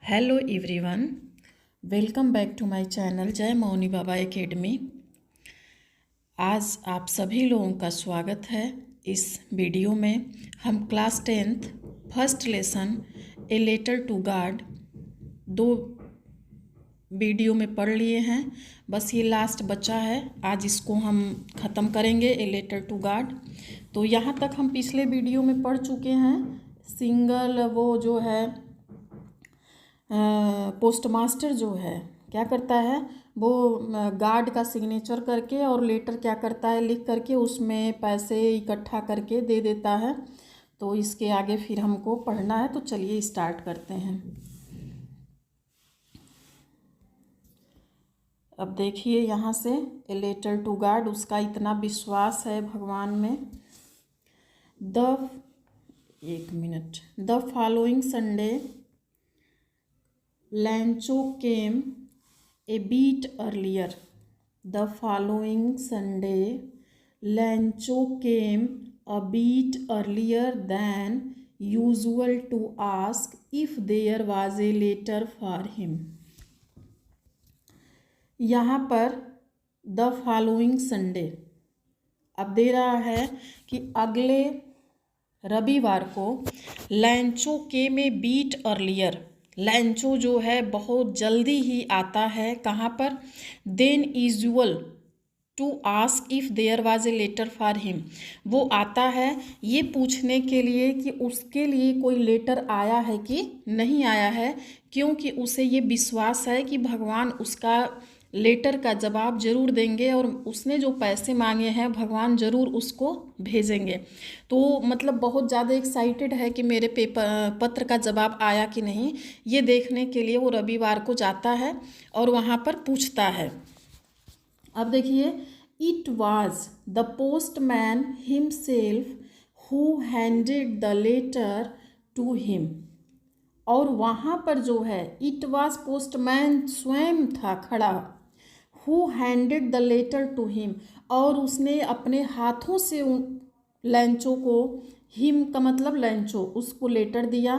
Hello everyone, welcome back to my channel Jai Mauni Baba academy. आज आप सभी लोगों का स्वागत है। इस वीडियो में हम class 10th first lesson a letter to God दो वीडियो में पढ़ लिए हैं। बस ये लास्ट बचा है, आज इसको हम ख़त्म करेंगे, ए लेटर टू गॉड। तो यहाँ तक हम पिछले वीडियो में पढ़ चुके हैं। सिंगल वो जो है पोस्ट मास्टर जो है क्या करता है, वो गार्ड का सिग्नेचर करके और लेटर क्या करता है लिख करके उसमें पैसे इकट्ठा करके दे देता है। तो इसके आगे फिर हमको पढ़ना है, तो चलिए स्टार्ट करते हैं। अब देखिए यहाँ से ए लेटर टू गॉड, उसका इतना विश्वास है भगवान में। The following Sunday Lancho came a bit earlier. The following Sunday, Lancho came a bit earlier than usual to ask if there was a letter for him. यहाँ पर द फॉलोइंग संडे अब दे रहा है कि अगले रविवार को लैंचो के में बीट अर्लियर, लैंचो जो है बहुत जल्दी ही आता है कहाँ पर, then usual to ask if there was a letter for him. वो आता है ये पूछने के लिए कि उसके लिए कोई लेटर आया है कि नहीं आया है, क्योंकि उसे ये विश्वास है कि भगवान उसका लेटर का जवाब जरूर देंगे और उसने जो पैसे मांगे हैं भगवान ज़रूर उसको भेजेंगे। तो मतलब बहुत ज़्यादा एक्साइटेड है कि मेरे पत्र का जवाब आया कि नहीं, ये देखने के लिए वो रविवार को जाता है और वहाँ पर पूछता है। अब देखिए, it was the postman himself who handed the letter to him. और वहाँ पर जो है इट वाज पोस्टमैन स्वयं था खड़ा, who handed the letter to him, और उसने अपने हाथों से लैंचो को, हिम का मतलब लैंचो, उसको लेटर दिया।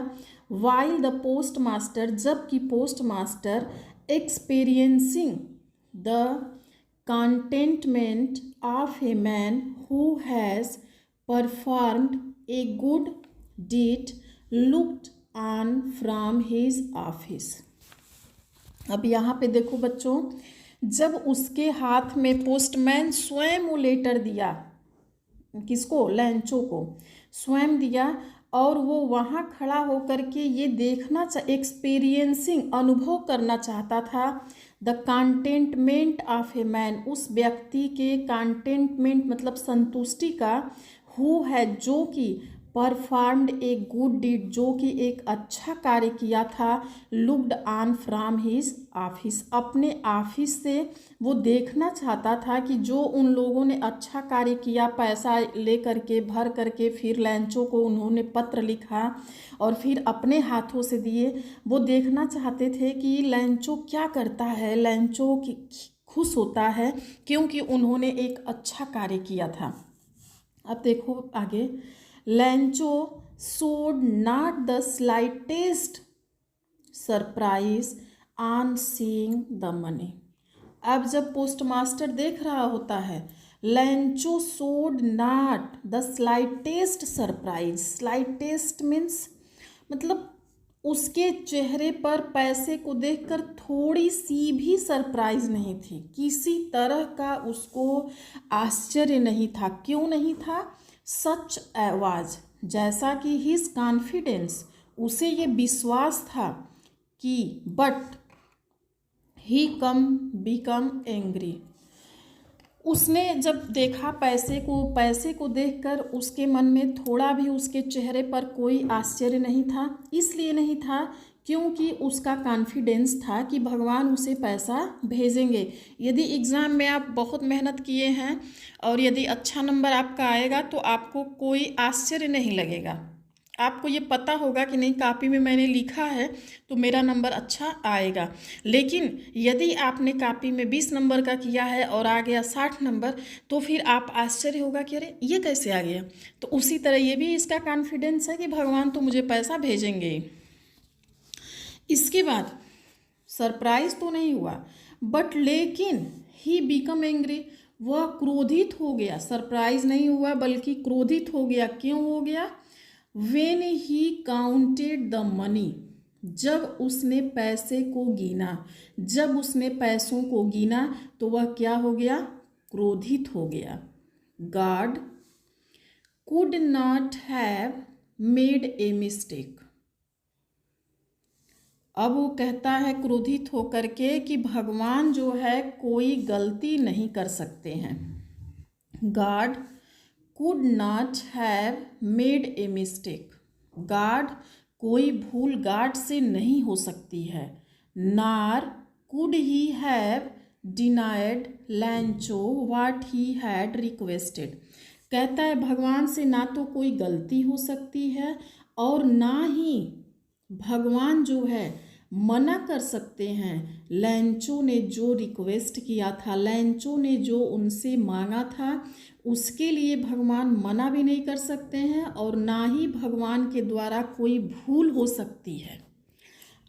वाइल द पोस्ट मास्टर, जबकि post master experiencing the contentment of a man who has performed a good deed looked on from his office। अब यहाँ पे देखो बच्चों, जब उसके हाथ में पोस्टमैन स्वयं वो लेटर दिया, किसको, लैंचो को स्वयं दिया, और वो वहाँ खड़ा होकर के ये देखना एक्सपीरियंसिंग अनुभव करना चाहता था the containment of a man, उस व्यक्ति के कंटेंटमेंट मतलब संतुष्टि का, हु है जो कि परफॉर्म्ड ए गुड डीड, जो कि एक अच्छा कार्य किया था, looked on from his office, अपने ऑफिस से वो देखना चाहता था कि जो उन लोगों ने अच्छा कार्य किया, पैसा ले करके भर करके फिर लैंचो को उन्होंने पत्र लिखा और फिर अपने हाथों से दिए, वो देखना चाहते थे कि लैंचो क्या करता है, लैंचो की खुश होता है क्योंकि उन्होंने एक अच्छा कार्य किया था। अब देखो आगे, लैंचो showed not the slightest surprise on seeing the money। अब जब पोस्ट मास्टर देख रहा होता है, लैंचो showed not the slightest surprise, slightest means मतलब उसके चेहरे पर पैसे को देखकर थोड़ी सी भी सरप्राइज नहीं थी, किसी तरह का उसको आश्चर्य नहीं था। क्यों नहीं था? सच आवाज, जैसा कि हिज कॉन्फिडेंस, उसे ये विश्वास था कि बट ही बिकम एंग्री, उसने जब देखा पैसे को देखकर उसके मन में थोड़ा भी उसके चेहरे पर कोई आश्चर्य नहीं था। इसलिए नहीं था क्योंकि उसका कॉन्फिडेंस था कि भगवान उसे पैसा भेजेंगे। यदि एग्ज़ाम में आप बहुत मेहनत किए हैं और यदि अच्छा नंबर आपका आएगा तो आपको कोई आश्चर्य नहीं लगेगा, आपको ये पता होगा कि नहीं कॉपी में मैंने लिखा है तो मेरा नंबर अच्छा आएगा। लेकिन यदि आपने कॉपी में 20 नंबर का किया है और आ गया 60 नंबर, तो फिर आप आश्चर्य होगा कि अरे ये कैसे आ गया। तो उसी तरह ये भी इसका कॉन्फिडेंस है कि भगवान तो मुझे पैसा भेजेंगे। इसके बाद सरप्राइज तो नहीं हुआ, बट लेकिन ही बिकम एंग्री, वह क्रोधित हो गया। सरप्राइज नहीं हुआ बल्कि क्रोधित हो गया। क्यों हो गया? When he counted the money, जब उसने पैसे को गिना। जब उसने पैसों को गिना तो वह क्या हो गया? क्रोधित हो गया। God could not have made a mistake. अब वो कहता है क्रोधित होकर के कि भगवान जो है कोई गलती नहीं कर सकते हैं। God could not have made a mistake. God कोई भूल गॉड से नहीं हो सकती है। नार could he have denied लैंचो what he had requested. कहता है भगवान से ना तो कोई गलती हो सकती है और ना ही भगवान जो है मना कर सकते हैं। लैंचो ने जो रिक्वेस्ट किया था, लैंचो ने जो उनसे मांगा था, उसके लिए भगवान मना भी नहीं कर सकते हैं और ना ही भगवान के द्वारा कोई भूल हो सकती है।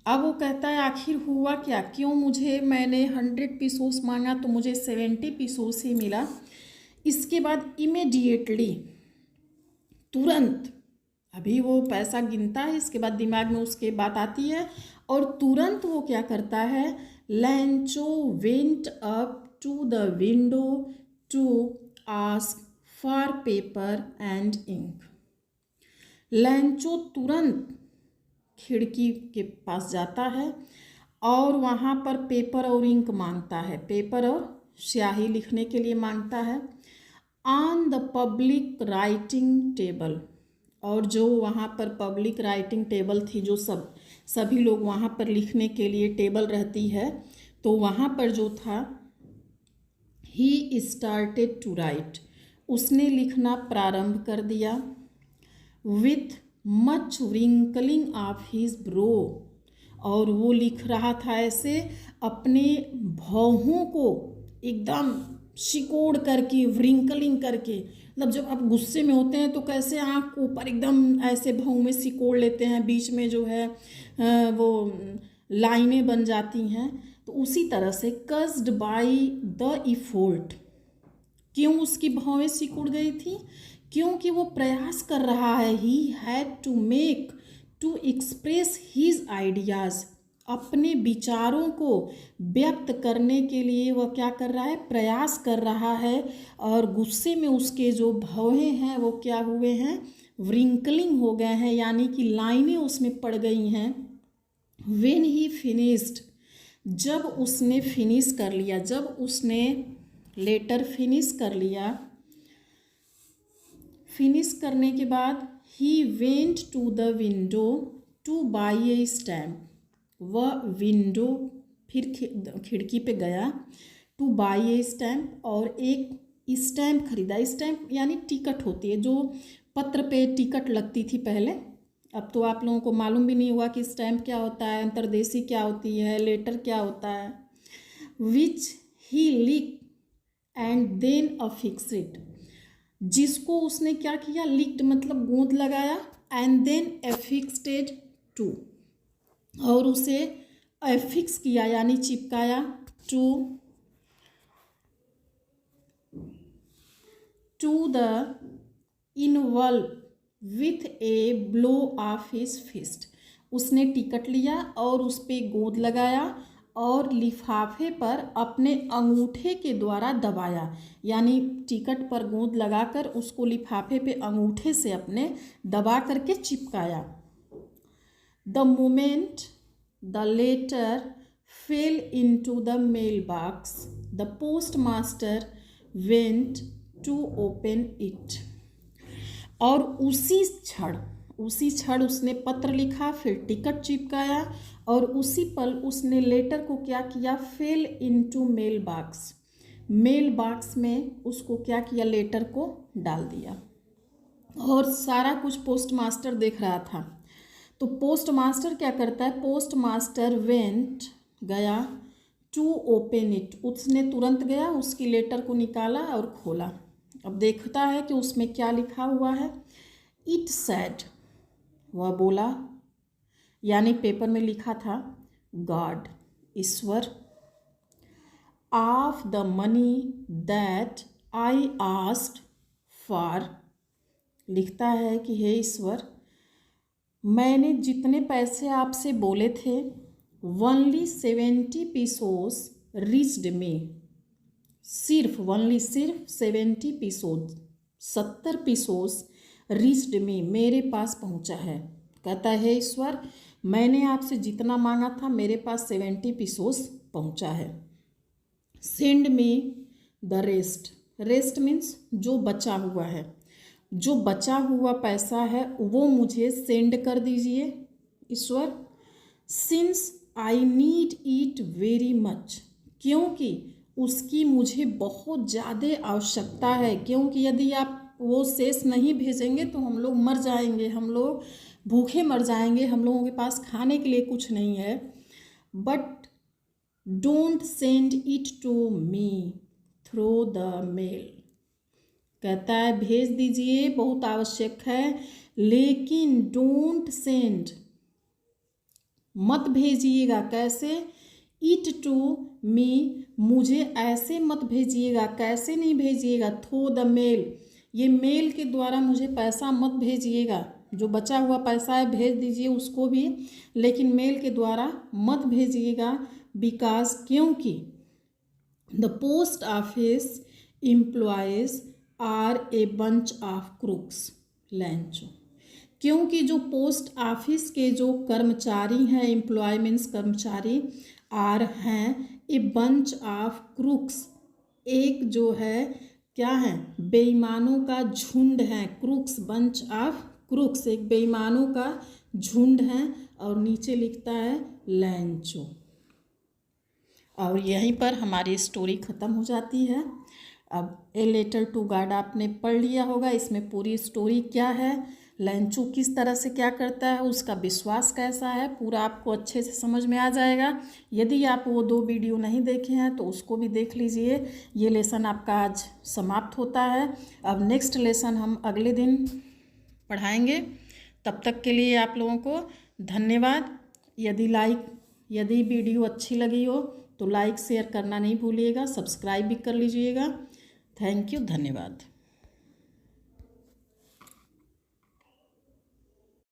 अब वो कहता है आखिर हुआ क्या? क्यों मैंने 100 पीसोस मांगा तो मुझे 70 पीसोस ही मिला। इसके बाद इमीडिएटली, तुरंत, अभी वो पैसा गिनता है, इसके बाद दिमाग में उसके बात आती है और तुरंत वो क्या करता है? Lencho went up to the window to ask for paper and ink. Lencho तुरंत खिड़की के पास जाता है और वहाँ पर पेपर और इंक मांगता है, पेपर और स्याही लिखने के लिए मांगता है। On the public writing table, और जो वहाँ पर पब्लिक राइटिंग टेबल थी, जो सभी लोग वहाँ पर लिखने के लिए टेबल रहती है, तो वहाँ पर जो था, ही स्टार्टेड टू राइट, उसने लिखना प्रारंभ कर दिया। With much wrinkling of his brow, और वो लिख रहा था ऐसे अपने भौहों को एकदम सिकोड़ करके, व्रिंकलिंग करके, मतलब जब आप गुस्से में होते हैं तो कैसे आँख को ऊपर एकदम ऐसे भौं में सिकोड़ लेते हैं, बीच में जो है वो लाइनें बन जाती हैं, तो उसी तरह से कस्ड बाय द इफोर्ट। क्यों उसकी भौवें सिकुड़ गई थी? क्योंकि वो प्रयास कर रहा है। He had to make to express his ideas, अपने विचारों को व्यक्त करने के लिए वह क्या कर रहा है? प्रयास कर रहा है। और गुस्से में उसके जो भौहें हैं वो क्या हुए हैं? व्रिंकलिंग हो गए हैं, यानी कि लाइनें उसमें पड़ गई हैं। व्हेन ही फिनिश्ड, जब उसने फिनिश कर लिया, जब उसने लेटर फिनिश कर लिया, फिनिश करने के बाद he went to the window to buy a stamp, वह विंडो फिर खिड़की पे गया, टू बाई ए स्टैम्प, और एक स्टैम्प खरीदा। स्टैम्प यानी टिकट होती है, जो पत्र पे टिकट लगती थी पहले। अब तो आप लोगों को मालूम भी नहीं हुआ कि स्टैम्प क्या होता है, अंतर्देशी क्या होती है, लेटर क्या होता है। विच ही लिक एंड देन अफिक्स इट, जिसको उसने क्या किया? लिक्ड मतलब गोंद लगाया, एंड देन एफिक्स्ड टू, और उसे एफिक्स किया यानी चिपकाया, to the envelope with a blow of his fist. उसने टिकट लिया और उस पर गोंद लगाया और लिफाफे पर अपने अंगूठे के द्वारा दबाया, यानी टिकट पर गोंद लगाकर उसको लिफाफे पे अंगूठे से अपने दबा करके चिपकाया। The moment the letter fell into the mailbox, the postmaster went to open it, और उसी क्षण उसने पत्र लिखा, फिर टिकट चिपकाया, और उसी पल उसने लेटर को क्या किया? Fell into mailbox, mailbox में उसको क्या किया? लेटर को डाल दिया। और सारा कुछ पोस्ट मास्टर देख रहा था। तो पोस्ट मास्टर क्या करता है? पोस्ट मास्टर वेंट, गया, टू ओपन इट, उसने तुरंत गया, उसकी लेटर को निकाला और खोला। अब देखता है कि उसमें क्या लिखा हुआ है। इट सैड, वह बोला, यानी पेपर में लिखा था God, Ishwar, of the money that I asked for, लिखता है कि हे ईश्वर, मैंने जितने पैसे आपसे बोले थे ओनली 70 पीसोस रीच्ड मी, सिर्फ 70 पीसोस, 70 पीसोस रीच्ड मी, मेरे पास पहुंचा है। कहता है ईश्वर, मैंने आपसे जितना मांगा था मेरे पास 70 पीसोस पहुंचा है। Send me the rest, rest means जो बचा हुआ है, जो बचा हुआ पैसा है वो मुझे सेंड कर दीजिए ईश्वर। Since I need it very much, क्योंकि उसकी मुझे बहुत ज़्यादा आवश्यकता है, क्योंकि यदि आप वो शेष नहीं भेजेंगे तो हम लोग मर जाएंगे, हम लोग भूखे मर जाएंगे, हम लोगों के पास खाने के लिए कुछ नहीं है। But don't send it to me through the mail, कहता है भेज दीजिए, बहुत आवश्यक है, लेकिन डोंट सेंड, मत भेजिएगा, कैसे, इट टू मी, मुझे ऐसे मत भेजिएगा, कैसे नहीं भेजिएगा, थ्रू द मेल, ये मेल के द्वारा मुझे पैसा मत भेजिएगा, जो बचा हुआ पैसा है भेज दीजिए उसको भी, लेकिन मेल के द्वारा मत भेजिएगा। बिकॉज, क्योंकि the post office employees are a bunch of crooks, Lencho, क्योंकि जो पोस्ट ऑफिस के जो कर्मचारी हैं, एम्प्लॉय मीन्स कर्मचारी, आर हैं ए बंच ऑफ क्रूक्स, एक जो है क्या है, बेईमानों का झुंड है, क्रूक्स, बंच ऑफ क्रूक्स, एक बेईमानों का झुंड है, और नीचे लिखता है लैंचो। और यहीं पर हमारी स्टोरी ख़त्म हो जाती है। अब ए लेटर टू गॉड आपने पढ़ लिया होगा, इसमें पूरी स्टोरी क्या है, लैंचो किस तरह से क्या करता है, उसका विश्वास कैसा है, पूरा आपको अच्छे से समझ में आ जाएगा। यदि आप वो 2 वीडियो नहीं देखे हैं तो उसको भी देख लीजिए। ये लेसन आपका आज समाप्त होता है। अब नेक्स्ट लेसन हम अगले दिन पढ़ाएंगे। तब तक के लिए आप लोगों को धन्यवाद। यदि वीडियो अच्छी लगी हो तो लाइक शेयर करना नहीं भूलिएगा, सब्सक्राइब भी कर लीजिएगा। थैंक यू, धन्यवाद।